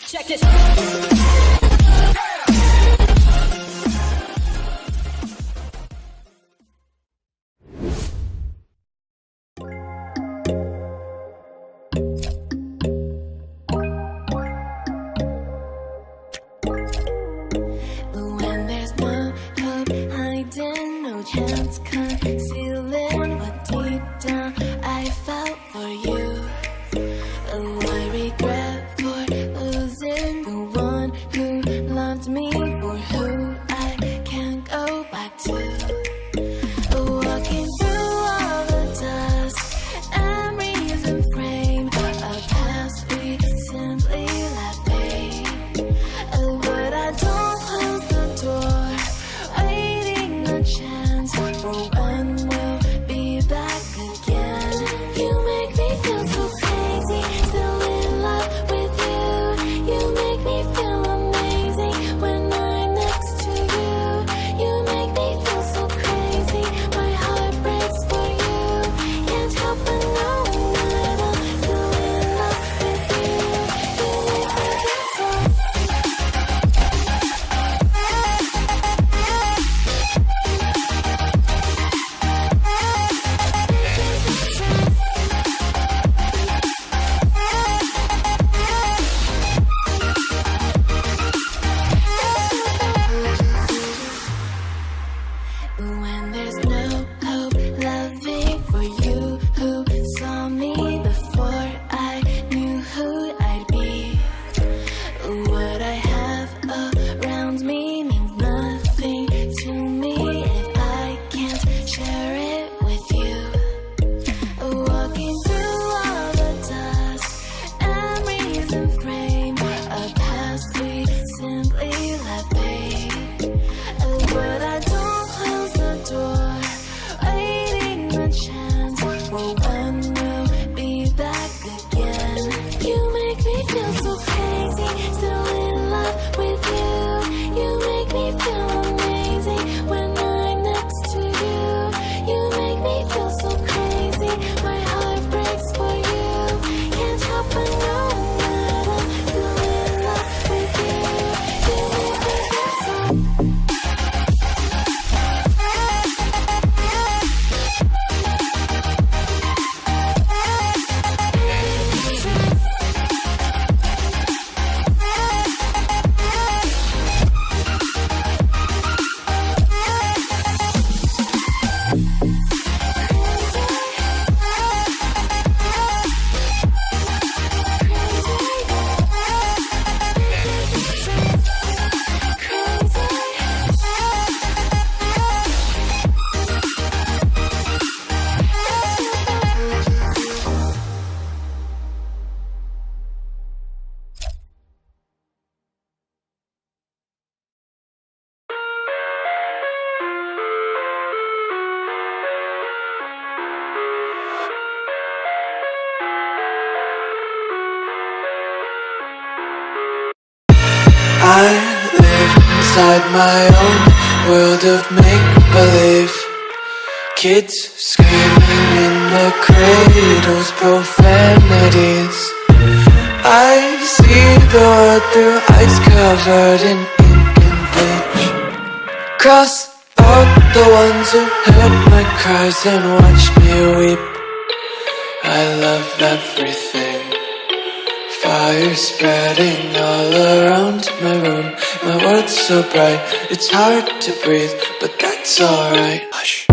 Check this. When there's no hope hiding, no chance concealing what deep down I felt for you. Oh, I regret for losing the one who loved me, for who I can't go back to. Walking through all the dust and reason frame, a past we simply let fade. Oh, but I don't close the door, waiting a chance for when we'll be back again. You make me feel so crazy, still in love with you. You make me feel amazing when I'm next to you. You make me feel so crazy, my heart breaks for you. Can't help but know that I'm still in love with you. You make me feel so. When there's no hope loving for you who saw me before I knew who I'd be. What I have around me means nothing to me if I can't share it with you. Walking through all the dust and reason frame, a past we simply let fade. But I don't close the door, waiting a chance for when we'll be back again. You make me feel so crazy, still in love with you. You make me feel amazing when I'm next to you. You make me feel so crazy, my heart breaks for you. Can't help but know that I'm still in love with you. You make me feel so. I live inside my own world of make-believe. Kids screaming in the cradles, profanities. I see the world through eyes covered in ink and bleach. Cross out the ones who heard my cries and watched me weep. I love everything. Fire spreading all around my room. My world's so bright, it's hard to breathe, but that's alright. Hush.